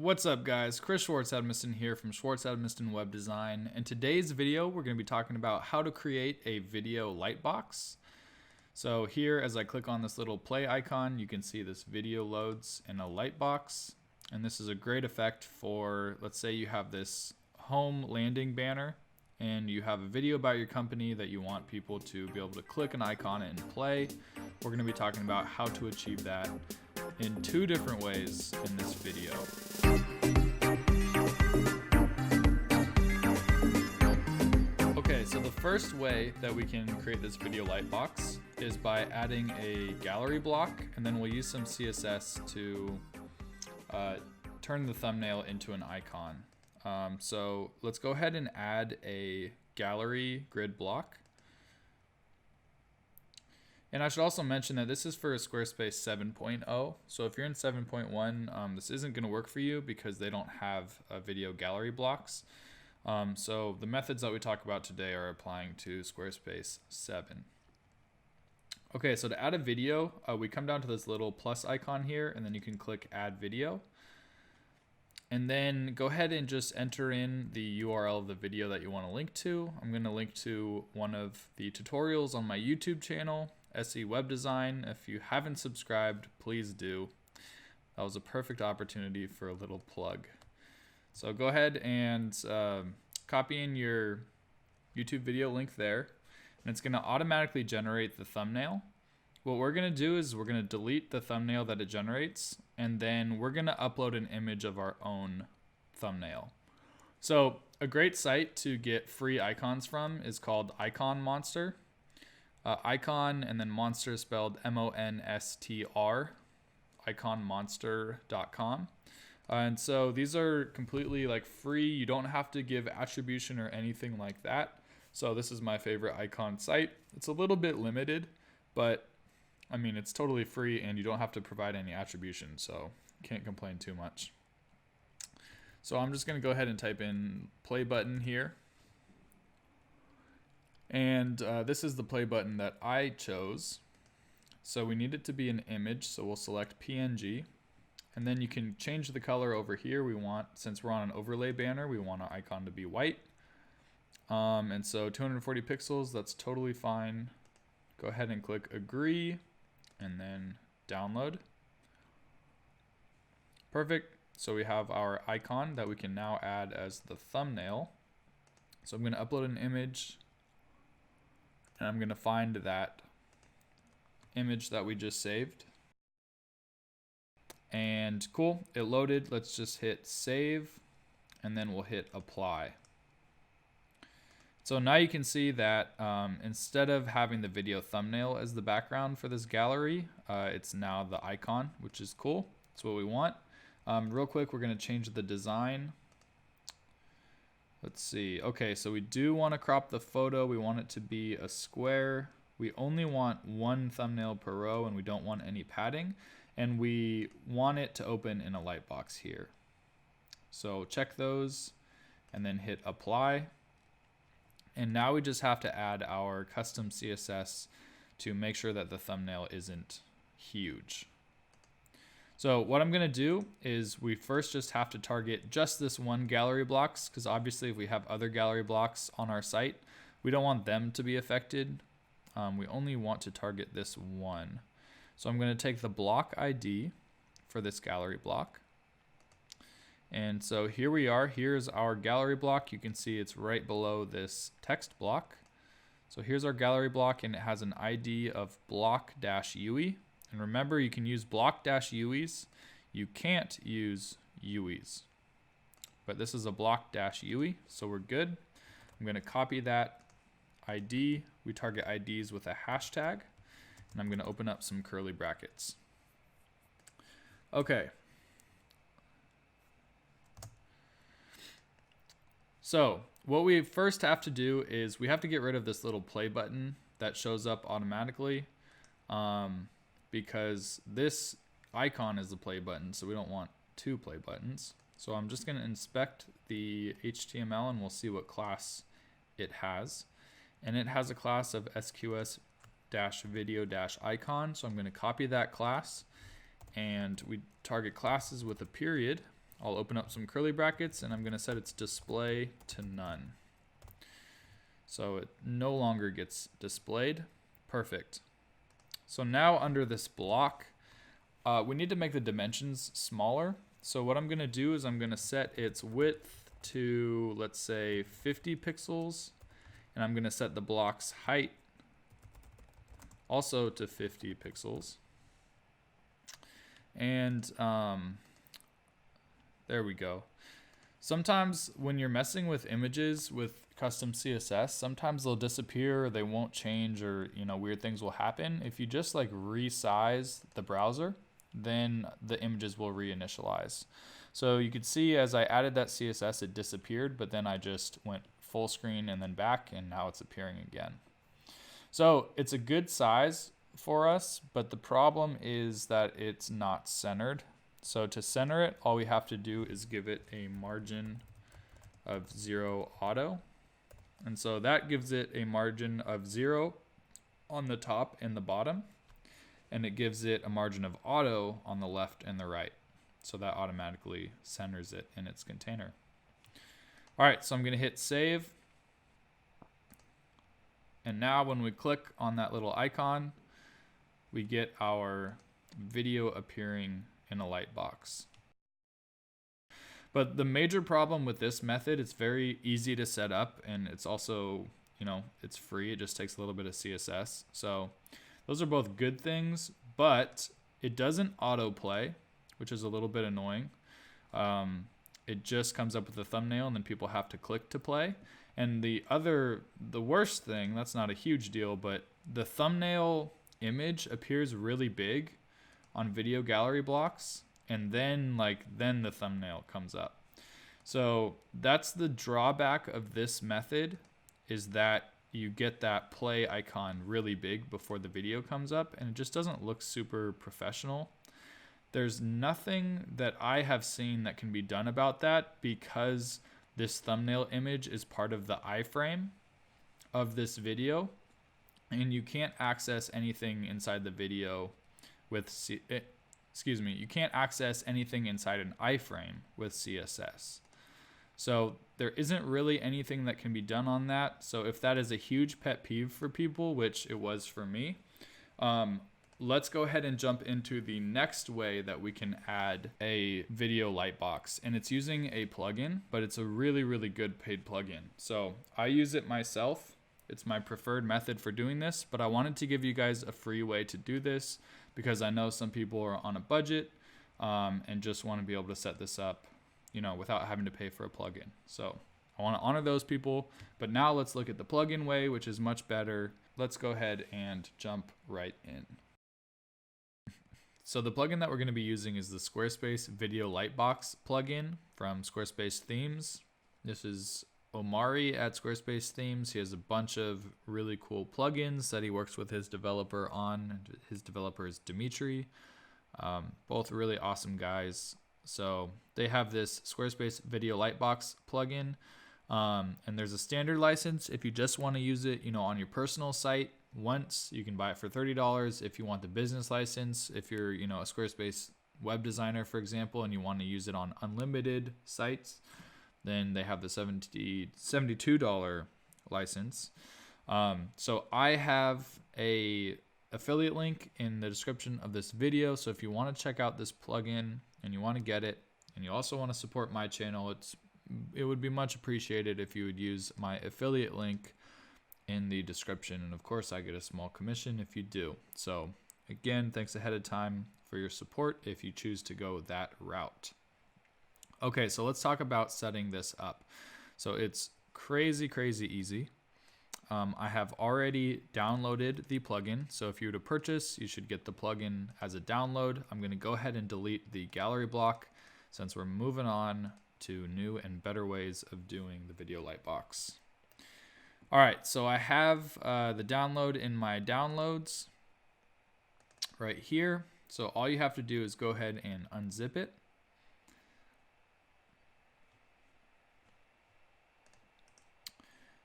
What's up guys, Chris Schwartz-edmisten here from Schwartz-edmisten Web Design. In today's video, we're going to be talking about how to create a video lightbox. So here, as I click on this little play icon, you can see this video loads in a lightbox. And this is a great effect for, let's say you have this home landing banner and you have a video about your company that you want people to be able to click an icon and play. We're going to be talking about how to achieve that in two different ways in this video. Okay, so the first way that we can create this video lightbox is by adding a gallery block, and then we'll use some CSS to turn the thumbnail into an icon. So let's go ahead and add a gallery grid block. And I should also mention that this is for Squarespace 7.0. So if you're in 7.1, this isn't going to work for you because they don't have video gallery blocks. So the methods that we talk about today are applying to Squarespace 7. Okay, so to add a video, we come down to this little plus icon here, and then you can click Add Video. And then go ahead and just enter in the URL of the video that you want to link to. I'm going to link to one of the tutorials on my YouTube channel, SE Web Design. If you haven't subscribed, please do. That was a perfect opportunity for a little plug. So go ahead and copy in your YouTube video link there, and it's going to automatically generate the thumbnail. What we're going to do is we're going to delete the thumbnail that it generates, and then we're going to upload an image of our own thumbnail. So a great site to get free icons from is called Icon Monster. Icon and then monster spelled M-O-N-S-T-R, iconmonster.com. And so these are completely like free. You don't have to give attribution or anything like that. So this is my favorite icon site. It's a little bit limited, but I mean, it's totally free and you don't have to provide any attribution. So can't complain too much. So I'm just going to go ahead and type in play button here. And this is the play button that I chose. So we need it to be an image. So we'll select PNG. And then you can change the color over here. We want, since we're on an overlay banner, we want our icon to be white. And so 240 pixels, that's totally fine. Go ahead and click agree and then download. Perfect. So we have our icon that we can now add as the thumbnail. So I'm going to upload an image, and I'm going to find that image that we just saved. And cool, it loaded. Let's just hit save, and then we'll hit apply. So now you can see that instead of having the video thumbnail as the background for this gallery, it's now the icon, which is cool. That's what we want. Real quick, we're going to change the design. Let's see. Okay, so we do want to crop the photo. We want it to be a square. We only want one thumbnail per row, and we don't want any padding. And we want it to open in a lightbox here. So check those and then hit apply. And now we just have to add our custom CSS to make sure that the thumbnail isn't huge. So what I'm going to do is we first just have to target just this one gallery blocks, because obviously if we have other gallery blocks on our site, we don't want them to be affected. We only want to target this one. So I'm going to take the block ID for this gallery block. And so here we are. Here's our gallery block. You can see it's right below this text block. So here's our gallery block, and it has an ID of block-UE. And remember, you can use block-UEs. You can't use UEs. But this is a block-UE, so we're good. I'm going to copy that ID. We target IDs with a hashtag. And I'm going to open up some curly brackets. Okay. So what we first have to do is we have to get rid of this little play button that shows up automatically, because this icon is the play button, so we don't want two play buttons. So I'm just going to inspect the HTML and we'll see what class it has. And it has a class of SQS-video-icon. So I'm going to copy that class, and we target classes with a period. I'll open up some curly brackets and I'm going to set its display to none. So it no longer gets displayed. Perfect. So now under this block, we need to make the dimensions smaller. So what I'm going to do is I'm going to set its width to, let's say, 50 pixels. And I'm going to set the block's height also to 50 pixels. And there we go. Sometimes when you're messing with images with custom CSS, sometimes they'll disappear or they won't change, or weird things will happen. If you just like resize the browser, then the images will reinitialize. So you could see as I added that CSS, it disappeared, but then I just went full screen and then back, and now it's appearing again. So it's a good size for us, but the problem is that it's not centered. So to center it, all we have to do is give it a margin of 0 auto. And so that gives it a margin of 0 on the top and the bottom. And it gives it a margin of auto on the left and the right. So that automatically centers it in its container. All right, so I'm going to hit save. And now when we click on that little icon, we get our video appearing in a Lightbox. But the major problem with this method, it's very easy to set up, and it's also, it's free. It just takes a little bit of CSS. So those are both good things, but it doesn't autoplay, which is a little bit annoying. It just comes up with a thumbnail and then people have to click to play. And the worst thing, that's not a huge deal, but the thumbnail image appears really big on video gallery blocks, and then the thumbnail comes up. So that's the drawback of this method, is that you get that play icon really big before the video comes up, and it just doesn't look super professional. There's nothing that I have seen that can be done about that, because this thumbnail image is part of the iframe of this video, and you can't access anything inside the video with you can't access anything inside an iframe with CSS. So there isn't really anything that can be done on that. So if that is a huge pet peeve for people, which it was for me, let's go ahead and jump into the next way that we can add a video Lightbox. And it's using a plugin, but it's a really, really good paid plugin. So I use it myself. It's my preferred method for doing this, but I wanted to give you guys a free way to do this because I know some people are on a budget and just want to be able to set this up, without having to pay for a plugin. So I want to honor those people, but now let's look at the plugin way, which is much better. Let's go ahead and jump right in. So the plugin that we're going to be using is the Squarespace Video Lightbox plugin from Squarespace Themes. This is Omari at Squarespace Themes. He has a bunch of really cool plugins that he works with his developer on. His developer is Dimitri. Both really awesome guys. So they have this Squarespace Video Lightbox plugin. And there's a standard license if you just want to use it, on your personal site. Once you can buy it for $30. If you want the business license, if you're a Squarespace web designer, for example, and you want to use it on unlimited sites, then they have the $72 license. So I have a affiliate link in the description of this video. So if you want to check out this plugin and you want to get it, and you also want to support my channel, it would be much appreciated if you would use my affiliate link in the description. And of course, I get a small commission if you do. So again, thanks ahead of time for your support if you choose to go that route. Okay, so let's talk about setting this up. So it's crazy, crazy easy. I have already downloaded the plugin. So if you were to purchase, you should get the plugin as a download. I'm going to go ahead and delete the gallery block since we're moving on to new and better ways of doing the video Lightbox. All right, so I have the download in my downloads right here. So all you have to do is go ahead and unzip it.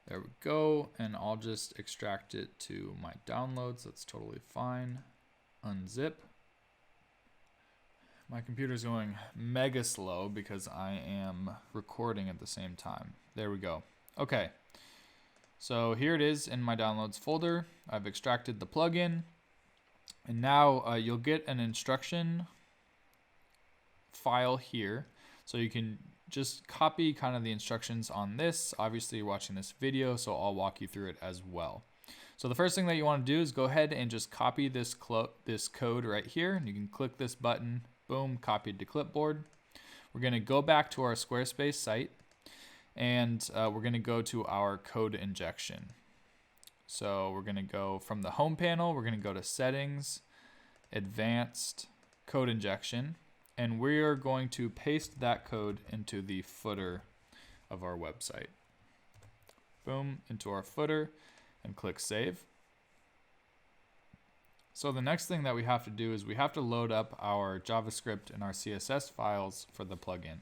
There we go, and I'll just extract it to my downloads. That's totally fine. Unzip. My computer's going mega slow because I am recording at the same time. There we go. Okay. So here it is in my downloads folder. I've extracted the plugin. And now you'll get an instruction file here. So you can just copy kind of the instructions on this. Obviously you're watching this video, so I'll walk you through it as well. So the first thing that you want to do is go ahead and just copy this code right here. And you can click this button, boom, copied to clipboard. We're going to go back to our Squarespace site, and we're going to go to our code injection. So we're going to go from the home panel, we're going to go to settings, advanced, code injection, and we are going to paste that code into the footer of our website. Boom, into our footer, and click save. So the next thing that we have to do is we have to load up our JavaScript and our CSS files for the plugin.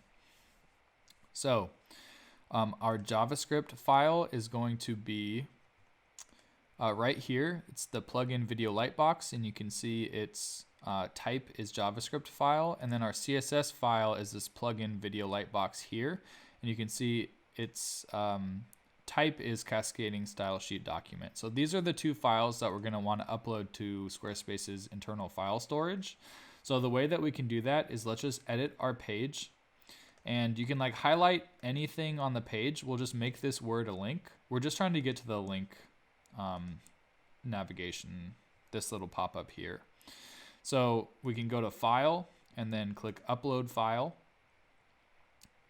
So our JavaScript file is going to be right here. It's the plugin video Lightbox, and you can see its type is JavaScript file, and then our CSS file is this plugin video Lightbox here, and you can see its type is cascading style sheet document. So these are the two files that we're going to want to upload to Squarespace's internal file storage. So the way that we can do that is let's just edit our page, and you can like highlight anything on the page. We'll just make this word a link. We're just trying to get to the link navigation, this little pop-up here. So we can go to file and then click upload file.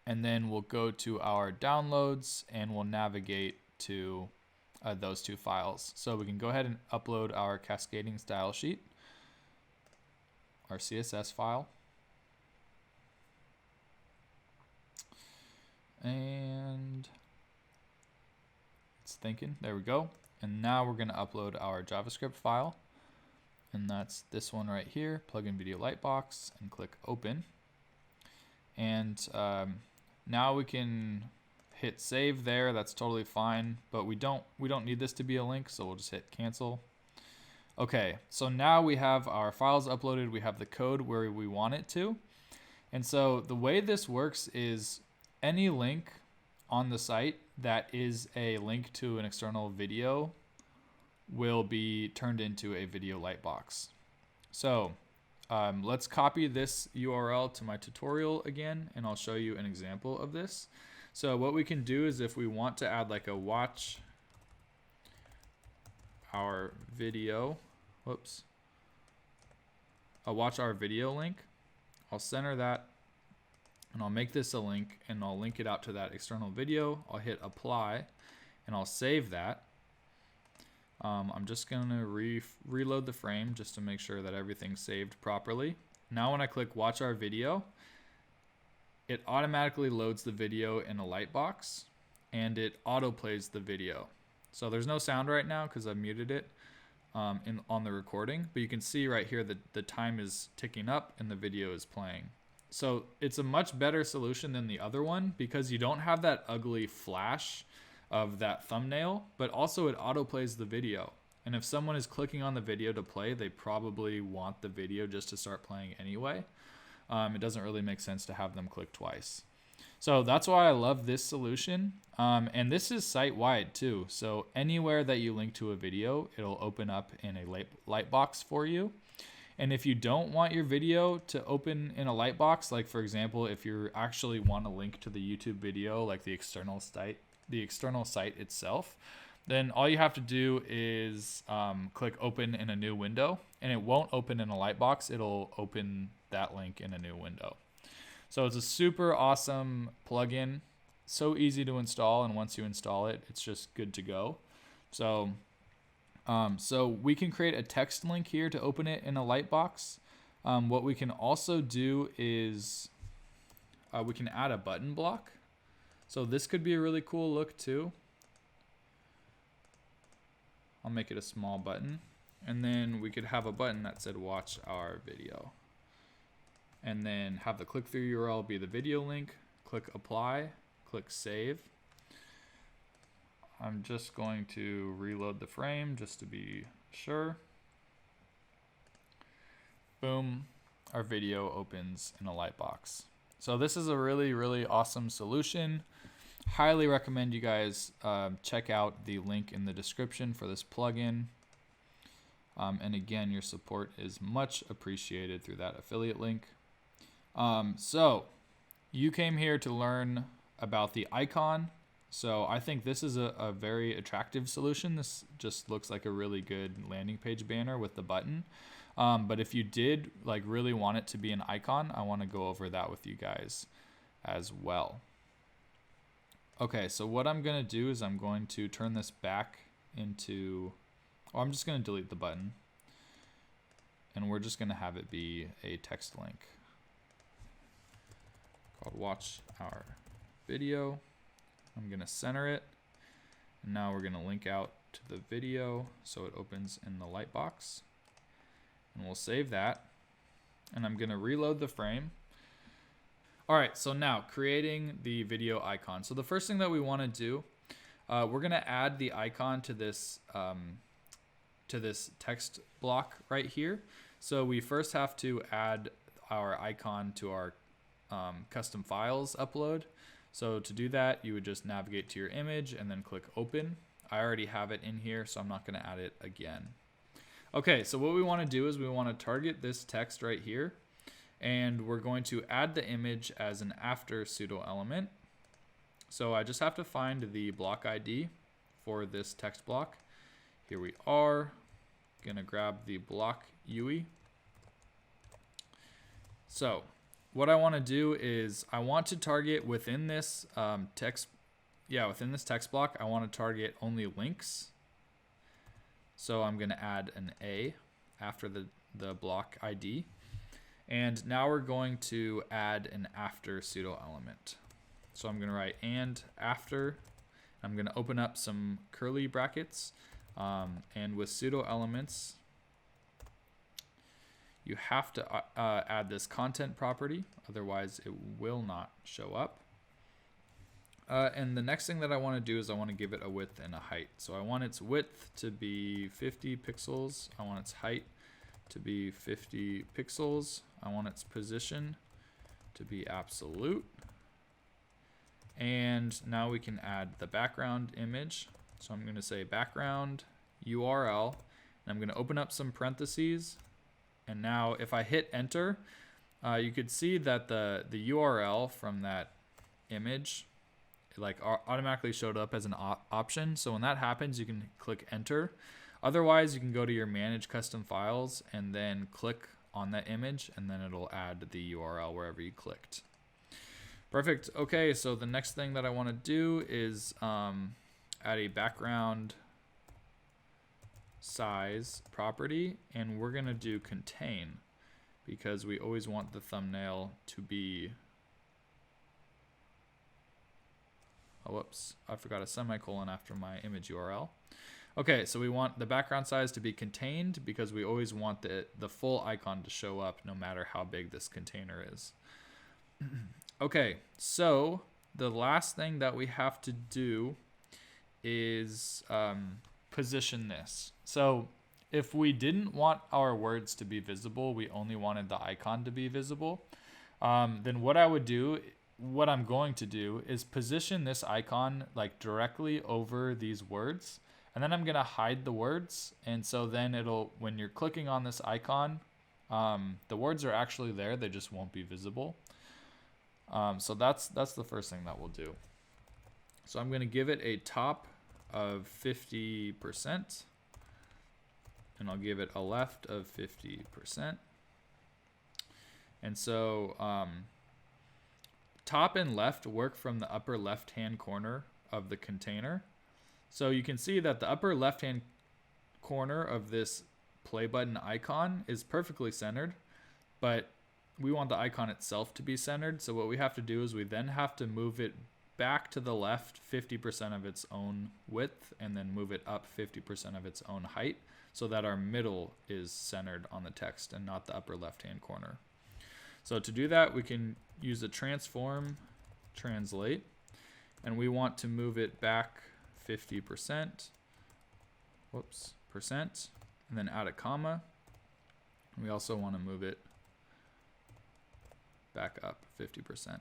And then we'll go to our downloads and we'll navigate to those two files. So we can go ahead and upload our cascading style sheet, our CSS file. And it's thinking, there we go. And now we're gonna upload our JavaScript file. And that's this one right here, plugin video Lightbox, and click open. And now we can hit save there. That's totally fine, but we don't need this to be a link, so we'll just hit cancel. Okay, so now we have our files uploaded. We have the code where we want it to. And so the way this works is any link on the site that is a link to an external video will be turned into a video Lightbox. So let's copy this URL to my tutorial again, and I'll show you an example of this. So what we can do is if we want to add like a watch our video, a watch our video link, I'll center that and I'll make this a link and I'll link it out to that external video. I'll hit apply and I'll save that. I'm just gonna reload the frame just to make sure that everything's saved properly. Now when I click watch our video, it automatically loads the video in a Lightbox and it auto plays the video. So there's no sound right now because I muted it on the recording, but you can see right here that the time is ticking up and the video is playing. So it's a much better solution than the other one because you don't have that ugly flash of that thumbnail, but also it auto plays the video. And if someone is clicking on the video to play, they probably want the video just to start playing anyway. It doesn't really make sense to have them click twice. So that's why I love this solution. And this is site-wide too. So anywhere that you link to a video, it'll open up in a Lightbox for you. And if you don't want your video to open in a Lightbox, like for example, if you actually want to link to the YouTube video, like the external site itself, then all you have to do is click open in a new window, and it won't open in a Lightbox. It'll open that link in a new window. So it's a super awesome plugin, so easy to install, and once you install it, it's just good to go. So we can create a text link here to open it in a Lightbox. What we can also do is we can add a button block. So this could be a really cool look too. I'll make it a small button. And then we could have a button that said watch our video. And then have the click-through URL be the video link. Click apply, click save. I'm just going to reload the frame just to be sure. Boom. our video opens in a Lightbox. So this is a really, really awesome solution. Highly recommend you guys check out the link in the description for this plugin. And again, your support is much appreciated through that affiliate link. So you came here to learn about the icon. So I think this is a very attractive solution. This just looks like a really good landing page banner with the button. But if you did like really want it to be an icon, I want to go over that with you guys as well. Okay, so what I'm going to do is I'm going to turn this back into, I'm just going to delete the button. And we're just going to have it be a text link called watch our video. I'm going to center it. And now we're going to link out to the video so it opens in the Lightbox. And we'll save that. And I'm going to reload the frame. All right, so now creating the video icon. So the first thing that we want to do, we're going to add the icon to this text block right here. So we first have to add our icon to our custom files upload. So to do that, you would just navigate to your image and then click open. I already have it in here, so I'm not going to add it again. Okay, so what we want to do is we want to target this text right here, and we're going to add the image as an after pseudo element. So I just have to find the block ID for this text block. Here we are. Gonna grab the block UI. So what I want to do is I want to target within this within this text block, I want to target only links. So I'm going to add an A after the block ID. And now we're going to add an after pseudo element. So I'm going to write and after. I'm going to open up some curly brackets. And with pseudo elements, you have to add this content property, otherwise it will not show up. And the next thing that I want to do is I want to give it a width and a height. So I want its width to be 50 pixels. I want its height to be 50 pixels. I want its position to be absolute. And now we can add the background image. So I'm going to say background URL, and I'm going to open up some parentheses. And now if I hit enter, you could see that the URL from that image automatically showed up as an option. So when that happens, you can click enter. Otherwise, you can go to your manage custom files and then click on that image, and then it'll add the URL wherever you clicked. Perfect. Okay, so the next thing that I want to do is add a background size property, and we're going to do contain because we always want the thumbnail to be, oh, whoops, I forgot a semicolon after my image URL. Okay, so we want the background size to be contained because we always want the full icon to show up no matter how big this container is. Okay, so the last thing that we have to do is position this. So if we didn't want our words to be visible, we only wanted the icon to be visible, then what I'm going to do is position this icon like directly over these words, and then I'm going to hide the words. And so then when you're clicking on this icon, the words are actually there, they just won't be visible. So that's the first thing that we'll do. So I'm going to give it a top of 50%, and I'll give it a left of 50%. And so top and left work from the upper left-hand corner of the container. So you can see that the upper left-hand corner of this play button icon is perfectly centered, but we want the icon itself to be centered. So what we have to do is we then have to move it back to the left 50% of its own width, and then move it up 50% of its own height, so that our middle is centered on the text and not the upper left-hand corner. So to do that, we can use the transform translate, and we want to move it back 50%, and then add a comma. We also want to move it back up 50%. And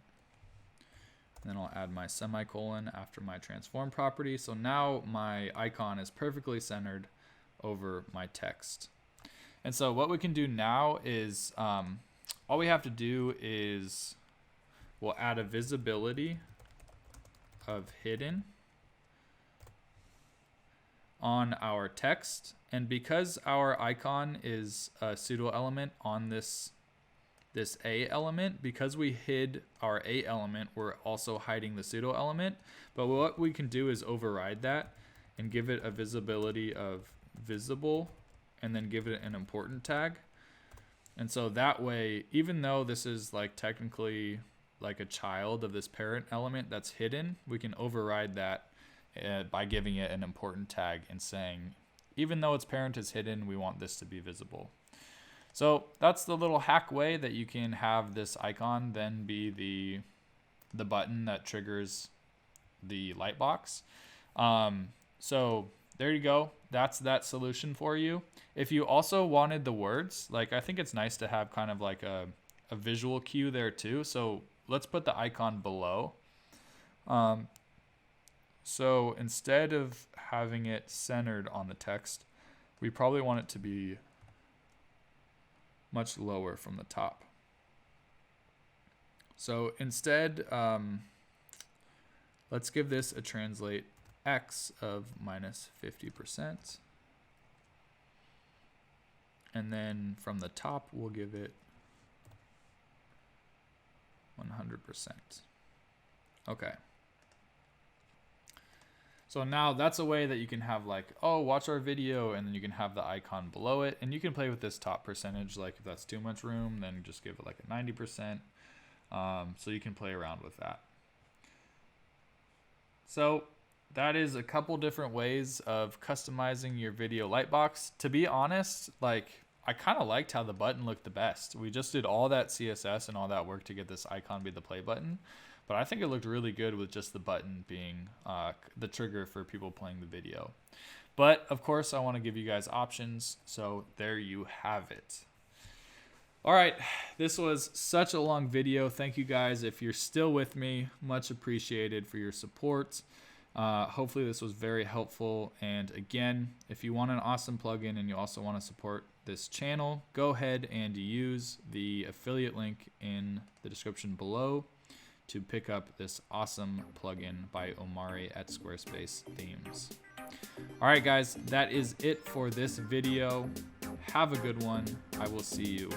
then I'll add my semicolon after my transform property. So now my icon is perfectly centered over my text. And so what we can do now is all we have to do is we'll add a visibility of hidden on our text. And because our icon is a pseudo element on this A element, because we hid our A element, we're also hiding the pseudo element. But what we can do is override that and give it a visibility of visible and then give it an important tag. And so that way, even though this is like technically like a child of this parent element that's hidden, we can override that by giving it an important tag and saying, even though its parent is hidden, we want this to be visible. So that's the little hack way that you can have this icon then be the button that triggers the Lightbox. So there you go. That's that solution for you. If you also wanted the words, like I think it's nice to have kind of like a visual cue there too. So let's put the icon below. So instead of having it centered on the text, we probably want it to be much lower from the top. So instead, let's give this a translate X of -50%. And then from the top, we'll give it 100%. Okay. So now that's a way that you can have like, oh, watch our video, and then you can have the icon below it. And you can play with this top percentage. Like if that's too much room, then just give it like a 90%. So you can play around with that. So that is a couple different ways of customizing your video Lightbox. To be honest, like I kind of liked how the button looked the best. We just did all that CSS and all that work to get this icon be the play button. But I think it looked really good with just the button being the trigger for people playing the video. But of course, I want to give you guys options. So there you have it. All right, this was such a long video. Thank you guys. If you're still with me, much appreciated for your support. Hopefully this was very helpful. And again, if you want an awesome plugin and you also want to support this channel, go ahead and use the affiliate link in the description below to pick up this awesome plugin by Omari at Squarespace Themes. All right, guys, that is it for this video. Have a good one. I will see you